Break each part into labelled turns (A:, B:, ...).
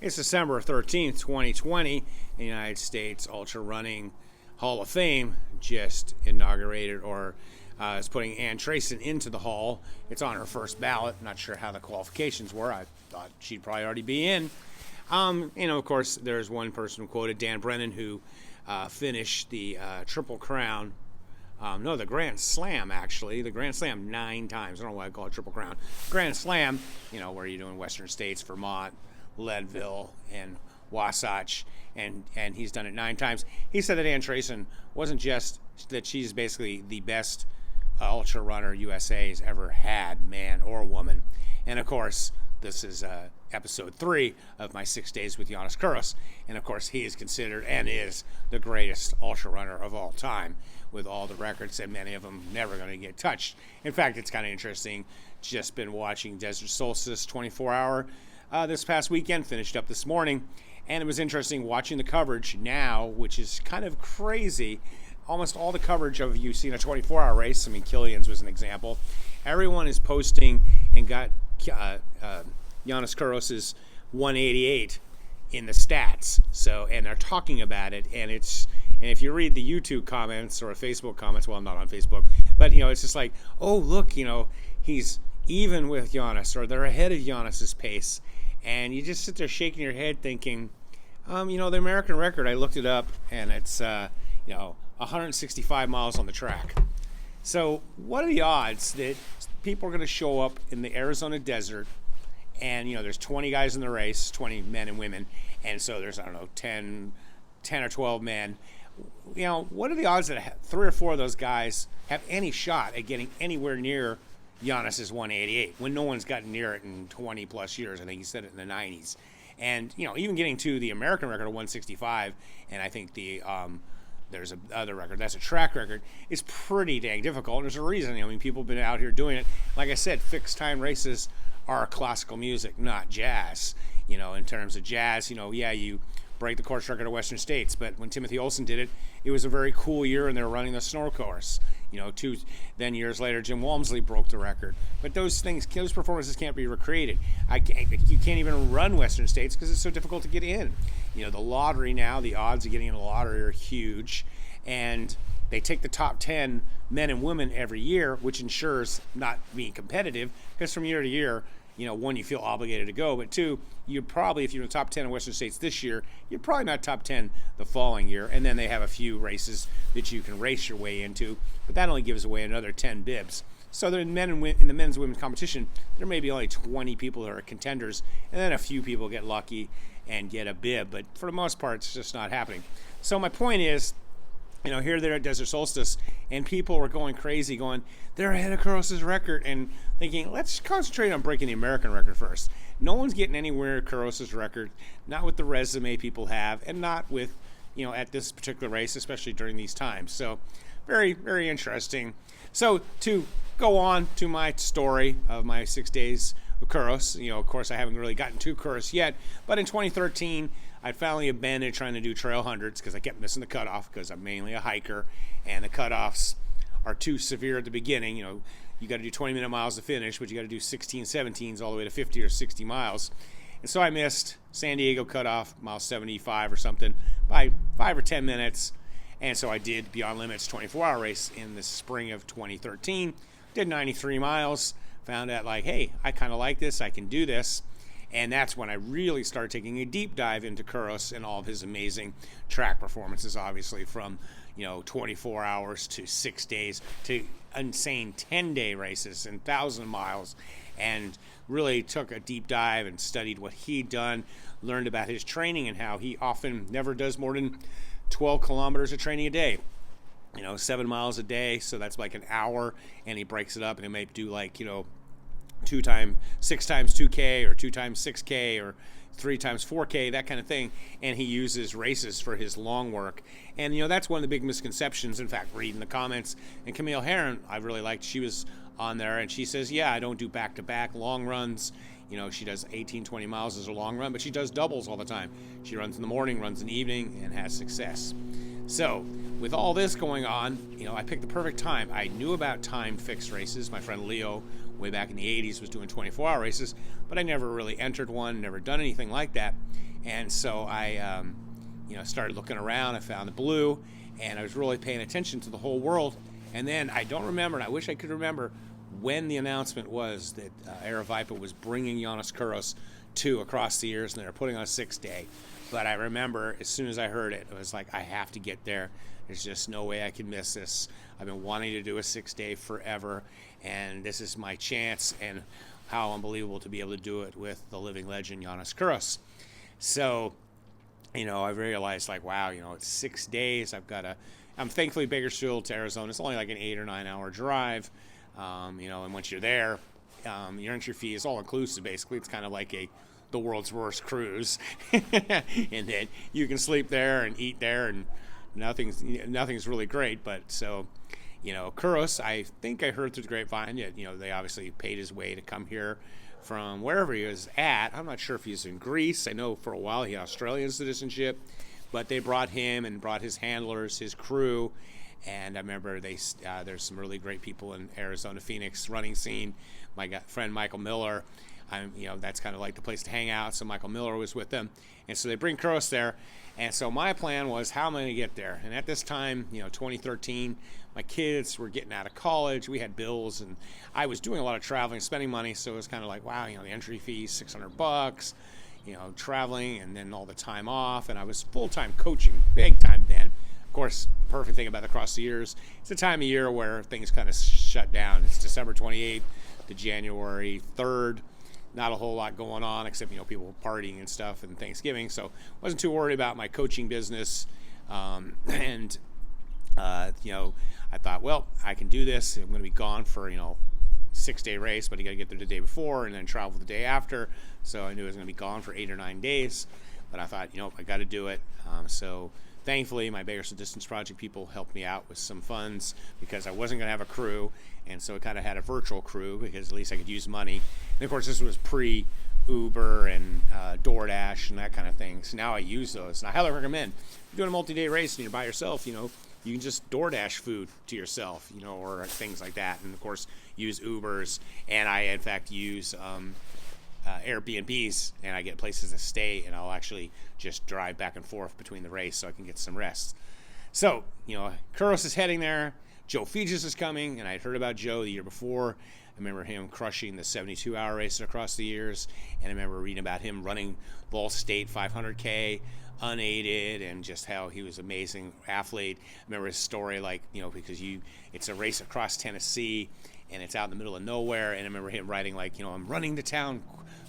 A: It's December 13th, 2020. The United States Ultra Running Hall of Fame just inaugurated or is putting Ann Trayson into the hall. It's on her first ballot. Not sure how the qualifications were. I thought she'd probably already be in. Of course, there's one person who quoted Dan Brennan who finished the Triple Crown. The Grand Slam, actually. The Grand Slam 9 times. I don't know why I call it Triple Crown. Grand Slam, where you're doing Western States, Vermont, Leadville, and Wasatch, and he's done it 9 times. He said that Ann Trayson wasn't just that she's basically the best ultra runner USA's ever had, man or woman. And of course, this is episode 3 of my 6 days with Yiannis Kouros. And of course, he is considered and is the greatest ultra runner of all time, with all the records, and many of them never going to get touched. In fact, it's kind of interesting. Just been watching Desert Solstice 24-hour this past weekend, finished up this morning, and it was interesting watching the coverage now, which is kind of crazy. Almost all the coverage of you seen a 24-hour race. I mean, Killian's was an example. Everyone is posting and got Yiannis Kouros' 188 in the stats. So, and they're talking about it, and if you read the YouTube comments or Facebook comments, well, I'm not on Facebook, but it's just like, oh, look, he's even with Yiannis, or they're ahead of Yiannis' pace. And you just sit there shaking your head thinking, the American record, I looked it up, and it's, 165 miles on the track. So what are the odds that people are going to show up in the Arizona desert, and, there's 20 guys in the race, 20 men and women, and so there's, 10 or 12 men. What are the odds that 3 or 4 of those guys have any shot at getting anywhere near Yiannis' 188 when no one's gotten near it in 20 plus years? I think he said it in the 90s. And, even getting to the American record of 165, and I think there's another record, that's a track record, is pretty dang difficult. And there's a reason. People have been out here doing it. Like I said, fixed time races are classical music, not jazz. In terms of jazz, you break the course record of Western States, but when Timothy Olsen did it, it was a very cool year, and they were running the snow course. Then years later, Jim Walmsley broke the record. But those performances can't be recreated. You can't even run Western States because it's so difficult to get in. The lottery now, the odds of getting in the lottery are huge, and they take the top 10 men and women every year, which ensures not being competitive, because from year to year, one, you feel obligated to go, but 2, you probably, if you're in the top 10 in Western States this year, you're probably not top 10 the following year. And then they have a few races that you can race your way into, but that only gives away another 10 bibs. So in the men's and women's competition, there may be only 20 people that are contenders, and then a few people get lucky and get a bib. But for the most part, it's just not happening. So my point is, here they're at Desert Solstice, and people were going crazy, going, they're ahead of Kouros' record, and thinking, let's concentrate on breaking the American record first. No one's getting anywhere at Kouros' record, not with the resume people have, and not with, at this particular race, especially during these times. So very, very interesting. So to go on to my story of my 6 days with Kouros, of course, I haven't really gotten to Kouros yet, but in 2013, I finally abandoned trying to do trail hundreds because I kept missing the cutoff, because I'm mainly a hiker, and the cutoffs are too severe at the beginning. You got to do 20-minute miles to finish, but you got to do 16, 17s all the way to 50 or 60 miles. And so I missed San Diego cutoff, mile 75 or something, by 5 or 10 minutes. And so I did Beyond Limits 24-hour race in the spring of 2013, did 93 miles, found out hey, I kind of like this, I can do this. And that's when I really started taking a deep dive into Kouros and all of his amazing track performances, obviously from 24 hours to 6 days to insane 10-day races and 1,000 miles, and really took a deep dive and studied what he'd done, learned about his training and how he often never does more than 12 kilometers of training a day. 7 miles a day, so that's like an hour, and he breaks it up, and he may do 6 times 2K or 2 times 6K or 3 times 4K, that kind of thing. And he uses races for his long work. And, that's one of the big misconceptions. In fact, reading the comments, and Camille Herron, I really liked, she was on there, and she says, yeah, I don't do back-to-back long runs. She does 18, 20 miles as a long run, but she does doubles all the time. She runs in the morning, runs in the evening, and has success. So with all this going on, I picked the perfect time. I knew about timed fixed races. My friend Leo way back in the 80s, was doing 24-hour races, but I never really entered one, never done anything like that. And so I started looking around. I found the blue, and I was really paying attention to the whole world. And then I don't remember, and I wish I could remember, when the announcement was that Aravaipa was bringing Yiannis Kouros to across the years, and they were putting on a 6-day. But I remember as soon as I heard it, it was like, I have to get there. There's just no way I can miss this. I've been wanting to do a 6-day forever, and this is my chance, and how unbelievable to be able to do it with the living legend, Yiannis Kouros. So, I realized, like, wow, it's 6 days. I'm thankfully Bakersfield to Arizona. It's only like an 8 or 9 hour drive. And once you're there, your entry fee is all inclusive. Basically, it's kind of like the world's worst cruise, in that you can sleep there and eat there, and nothing's really great. But so, Kouros, I think I heard through the grapevine that they obviously paid his way to come here from wherever he was at. I'm not sure if he's in Greece. I know for a while he had Australian citizenship, but they brought him and brought his handlers, his crew. And I remember there's some really great people in Arizona, Phoenix running scene. My friend Michael Miller, that's kind of like the place to hang out. So Michael Miller was with them, and so they bring Kouros there. And so my plan was, how am I going to get there? And at this time, 2013, my kids were getting out of college. We had bills, and I was doing a lot of traveling, spending money. So it was kind of like, wow, the entry fee is $600. Traveling, and then all the time off. And I was full-time coaching, big time then. Of course, the perfect thing about across the years, it's a time of year where things kind of shut down. It's December 28th to January 3rd. Not a whole lot going on except, people partying and stuff and Thanksgiving. So wasn't too worried about my coaching business. I thought, well, I can do this. I'm going to be gone for, 6-day race, but you got to get there the day before and then travel the day after. So I knew I was going to be gone for 8 or 9 days. But I thought, I got to do it. So thankfully, my Bakersfield Distance Project people helped me out with some funds because I wasn't going to have a crew. And so I kind of had a virtual crew because at least I could use money. And of course, this was pre-Uber and DoorDash and that kind of thing. So now I use those. And I highly recommend, if you're doing a multi-day race and you're by yourself, you can just DoorDash food to yourself, or things like that. And of course, use Ubers. And I, in fact, use Airbnbs, and I get places to stay, and I'll actually just drive back and forth between the race so I can get some rest. So, Kouros is heading there. Joe Fegis is coming, and I'd heard about Joe the year before. I remember him crushing the 72-hour races across the years, and I remember reading about him running Ball State 500K unaided, and just how he was an amazing athlete. I remember his story, because it's a race across Tennessee, and it's out in the middle of nowhere, and I remember him writing, I'm running to town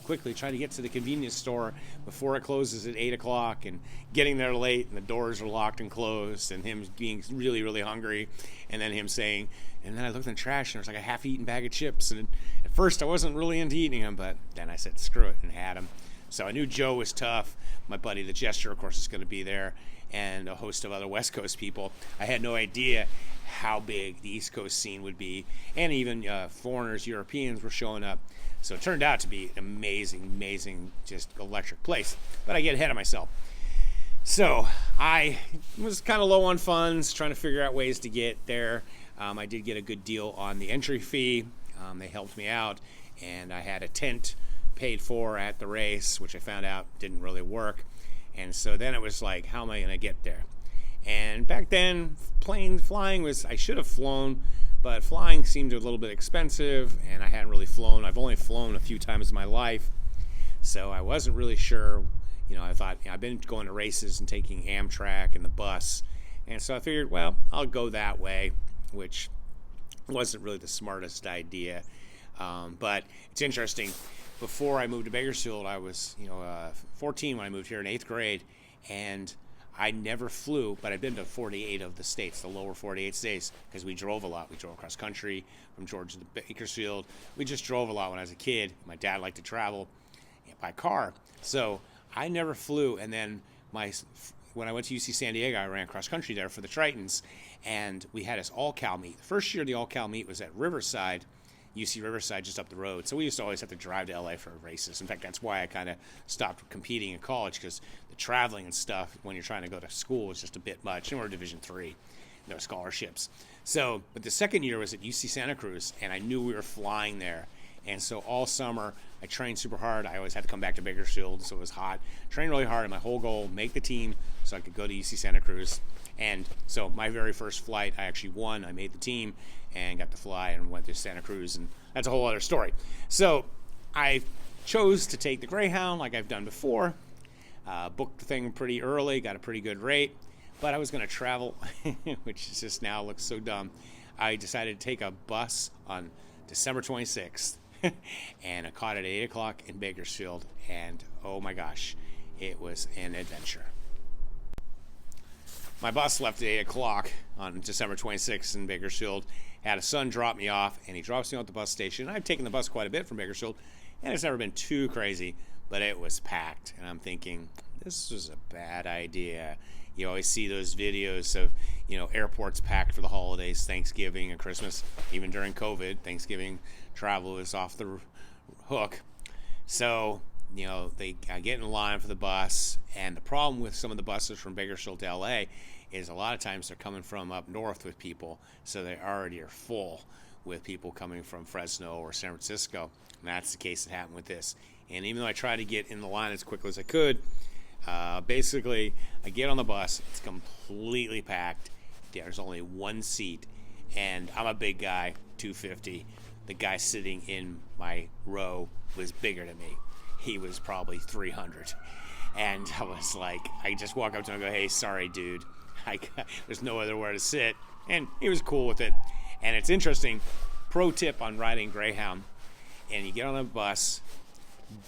A: quickly, trying to get to the convenience store before it closes at 8 o'clock, and getting there late, and the doors are locked and closed, and him being really, really hungry, and then him saying, and then I looked in the trash, and there was like a half-eaten bag of chips, and at first I wasn't really into eating them, but then I said, screw it, and had them. So I knew Joe was tough. My buddy, the Jester, of course, is going to be there, and a host of other West Coast people. I had no idea how big the East Coast scene would be, and even foreigners, Europeans were showing up. So it turned out to be an amazing, just electric place. But I get ahead of myself. So I was kind of low on funds, trying to figure out ways to get there. I did get a good deal on the entry fee. They helped me out, and I had a tent paid for at the race, which I found out didn't really work. And so then it was like, how am I going to get there? And back then, flying was, I should have flown, but flying seemed a little bit expensive, and I hadn't really flown. I've only flown a few times in my life, so I wasn't really sure. I thought, I've been going to races and taking Amtrak and the bus, and so I figured, well, I'll go that way, which wasn't really the smartest idea. But it's interesting. Before I moved to Bakersfield, I was 14 when I moved here in 8th grade, and I never flew, but I've been to 48 of the states, the lower 48 states, because we drove a lot. We drove across country from Georgia to Bakersfield. We just drove a lot when I was a kid. My dad liked to travel by car. So I never flew. And then when I went to UC San Diego, I ran cross country there for the Tritons, and we had this all-Cal meet. The first year the all-Cal meet was at Riverside, UC Riverside, just up the road. So we used to always have to drive to LA for races. In fact, that's why I kind of stopped competing in college, because the traveling and stuff when you're trying to go to school was just a bit much. And we're Division III, no scholarships. So, but the second year was at UC Santa Cruz, and I knew we were flying there. And so all summer, I trained super hard. I always had to come back to Bakersfield, so it was hot. Trained really hard, and my whole goal, make the team so I could go to UC Santa Cruz. And so my very first flight, I actually won. I made the team and got to fly and went to Santa Cruz, and that's a whole other story. So I chose to take the Greyhound like I've done before. Booked the thing pretty early, got a pretty good rate, but I was going to travel, which is just now looks so dumb. I decided to take a bus on December 26th, and I caught it at 8 o'clock in Bakersfield, and oh my gosh, it was an adventure. My bus left at 8 o'clock on December 26th in Bakersfield, had a son drop me off, and he drops me off at the bus station. I've taken the bus quite a bit from Bakersfield, and it's never been too crazy, but it was packed, and I'm thinking, this was a bad idea. You always see those videos of, airports packed for the holidays, Thanksgiving and Christmas. Even during COVID, Thanksgiving travel was off the hook. So, I get in line for the bus, and the problem with some of the buses from Bakersfield to LA is a lot of times they're coming from up north with people, so they already are full with people coming from Fresno or San Francisco. And that's the case that happened with this. And even though I tried to get in the line as quickly as I could, basically I get on the bus, it's completely packed. There's only one seat, and I'm a big guy, 250. The guy sitting in my row was bigger than me. He was probably 300. And I was like, I just walk up to him and go, hey, sorry, dude. There's no other where to sit. And he was cool with it. And it's interesting, pro tip on riding Greyhound, and you get on a bus,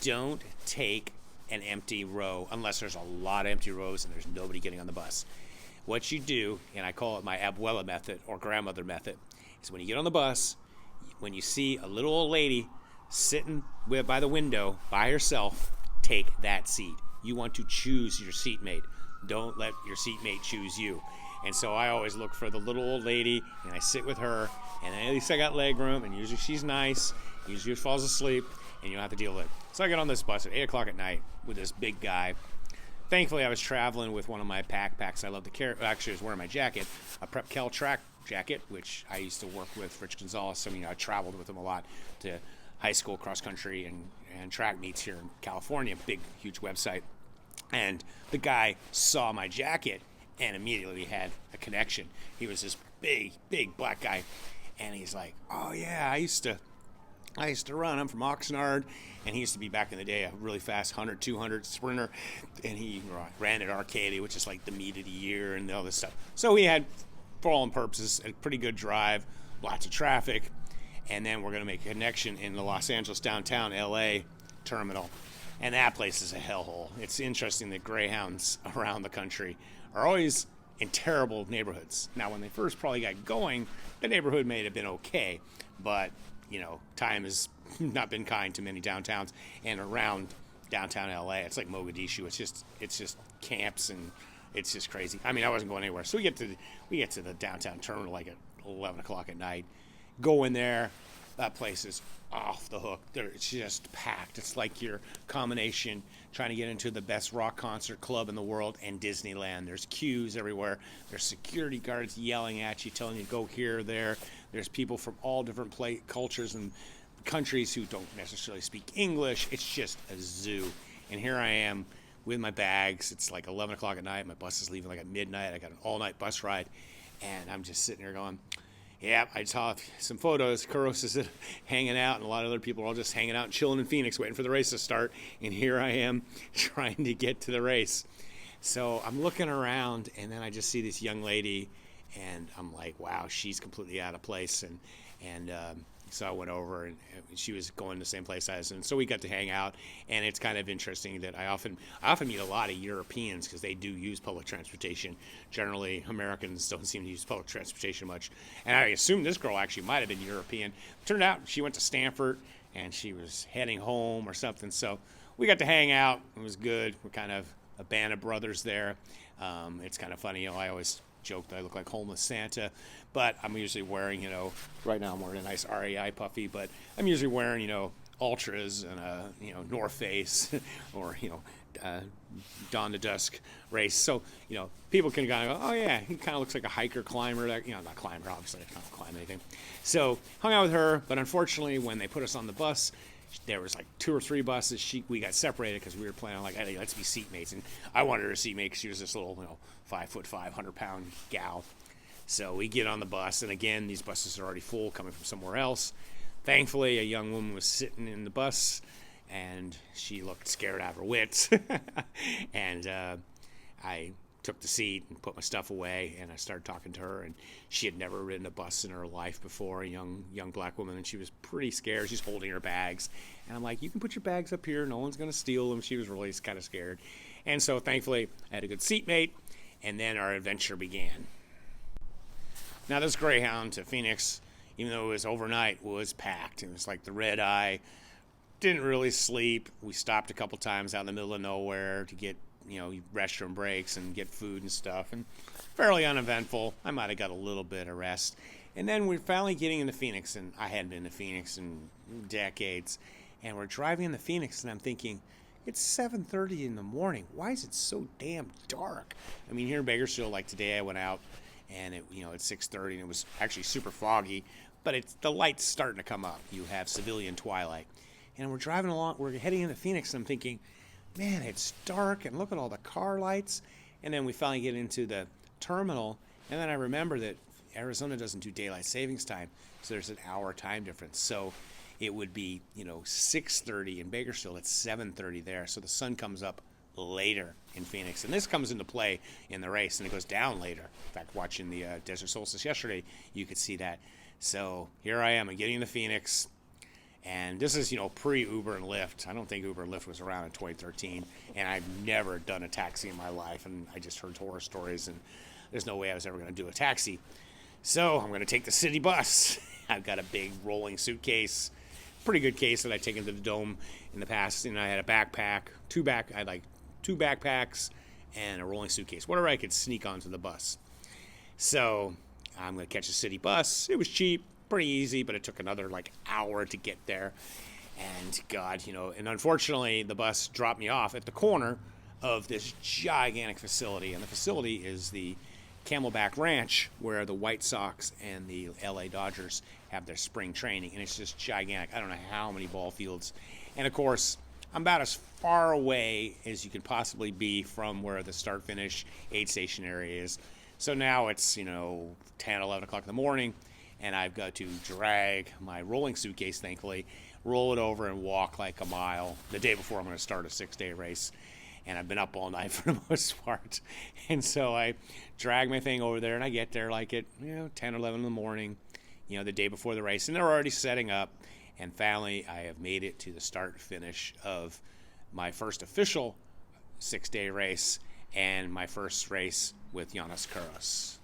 A: don't take an empty row unless there's a lot of empty rows and there's nobody getting on the bus. What you do, and I call it my abuela method or grandmother method, is when you get on the bus, when you see a little old lady sitting by the window by herself, take that seat. You want to choose your seatmate. Don't let your seatmate choose you. And so I always look for the little old lady, and I sit with her, and at least I got leg room, and usually she's nice, usually she falls asleep, and you don't have to deal with it. So I get on this bus at 8 o'clock at night with this big guy. Thankfully, I was traveling with one of my backpacks I love to carry. Actually, I was wearing my jacket, a Prep Cal track jacket, which I used to work with Rich Gonzalez. I traveled with him a lot to high school cross country and track meets here in California, big, huge website. And the guy saw my jacket and immediately had a connection. He was this big, big black guy. And he's like, oh, yeah, I used to run. I'm from Oxnard, and he used to be back in the day a really fast 100, 200 sprinter, and he ran at Arcadia, which is like the meet of the year and all this stuff. So he had, for all purposes, a pretty good drive, lots of traffic, and then we're going to make a connection in the Los Angeles downtown LA terminal, and that place is a hellhole. It's interesting that Greyhounds around the country are always in terrible neighborhoods. Now, when they first probably got going, the neighborhood may have been okay, but time has not been kind to many downtowns, and around downtown LA, it's like Mogadishu. It's just camps, and it's just crazy. I wasn't going anywhere. So we get to the downtown terminal like at 11 o'clock at night. Go in there. That place is off the hook. It's just packed. It's like your combination trying to get into the best rock concert club in the world and Disneyland. There's queues everywhere. There's security guards yelling at you, telling you to go here, there. There's people from all different cultures and countries who don't necessarily speak English. It's just a zoo. And here I am with my bags. It's like 11 o'clock at night. My bus is leaving like at midnight. I got an all-night bus ride. And I'm just sitting there going, yeah, I saw some photos. Kouros is hanging out, and a lot of other people are all just hanging out and chilling in Phoenix, waiting for the race to start. And here I am trying to get to the race. So I'm looking around, and then I just see this young lady, and I'm like, wow, she's completely out of place. And so I went over, and she was going the same place I was, and so we got to hang out. And it's kind of interesting that I often meet a lot of Europeans because they do use public transportation. Generally, Americans don't seem to use public transportation much. And I assume this girl actually might have been European. Turned out she went to Stanford, and she was heading home or something. So we got to hang out. It was good. We're kind of a band of brothers there. It's kind of funny. I always joke that I look like homeless Santa, but I'm usually wearing, right now I'm wearing a nice REI puffy, but I'm usually wearing, Ultras and a, North Face or, dawn to dusk race. So, people can kind of go, oh yeah, he kind of looks like a hiker climber. That, not climber, obviously, I don't climb anything. So hung out with her, but unfortunately, when they put us on the bus, there was like 2 or 3 buses. We got separated because we were planning like, hey, let's be seatmates. And I wanted her a seatmate because she was this little, 5'5", 100-pound gal. So we get on the bus, and again, these buses are already full, coming from somewhere else. Thankfully, a young woman was sitting in the bus, and she looked scared out of her wits. And I took the seat and put my stuff away, and I started talking to her, and she had never ridden a bus in her life before, a young black woman, and she was pretty scared. She's holding her bags, and I'm like, you can put your bags up here, no one's going to steal them. She was really kind of scared. And so thankfully I had a good seatmate, and then our adventure began. Now this Greyhound to Phoenix, even though it was overnight, was packed. It was like the red eye. Didn't really sleep. We stopped a couple times out in the middle of nowhere to get restroom breaks and get food and stuff, and fairly uneventful. I might have got a little bit of rest. And then we're finally getting into Phoenix, and I hadn't been to Phoenix in decades, and we're driving into Phoenix, and I'm thinking, it's 7:30 in the morning. Why is it so damn dark? I mean, here in Bakersfield, like today I went out, and it's 6:30, and it was actually super foggy, but the light's starting to come up. You have civilian twilight. And we're driving along, we're heading into Phoenix, and I'm thinking, man, it's dark, and look at all the car lights. And then we finally get into the terminal, and then I remember that Arizona doesn't do daylight savings time, so there's an hour time difference. So it would be 6:30 in Bakersfield. It's 7:30 there, so the sun comes up later in Phoenix, and this comes into play in the race, and it goes down later. In fact, watching the Desert Solstice yesterday, you could see that. So here I am, I'm getting to Phoenix. And this is, pre-Uber and Lyft. I don't think Uber and Lyft was around in 2013. And I've never done a taxi in my life. And I just heard horror stories. And there's no way I was ever going to do a taxi. So I'm going to take the city bus. I've got a big rolling suitcase. Pretty good case that I've taken to the Dome in the past. And I had a backpack. I had like 2 backpacks and a rolling suitcase. Whatever I could sneak onto the bus. So I'm going to catch a city bus. It was cheap. Pretty easy, but it took another hour to get there. And God, and unfortunately the bus dropped me off at the corner of this gigantic facility, and the facility is the Camelback Ranch where the White Sox and the LA Dodgers have their spring training, and it's just gigantic. I don't know how many ball fields. And of course, I'm about as far away as you could possibly be from where the start finish aid station area is. So now it's 10, 11 o'clock in the morning, and I've got to drag my rolling suitcase, thankfully, roll it over and walk like a mile the day before I'm going to start a 6-day race. And I've been up all night for the most part. And so I drag my thing over there, and I get there at 10 or 11 in the morning, the day before the race. And they're already setting up. And finally, I have made it to the start finish of my first official 6-day race and my first race with Yiannis Kouros.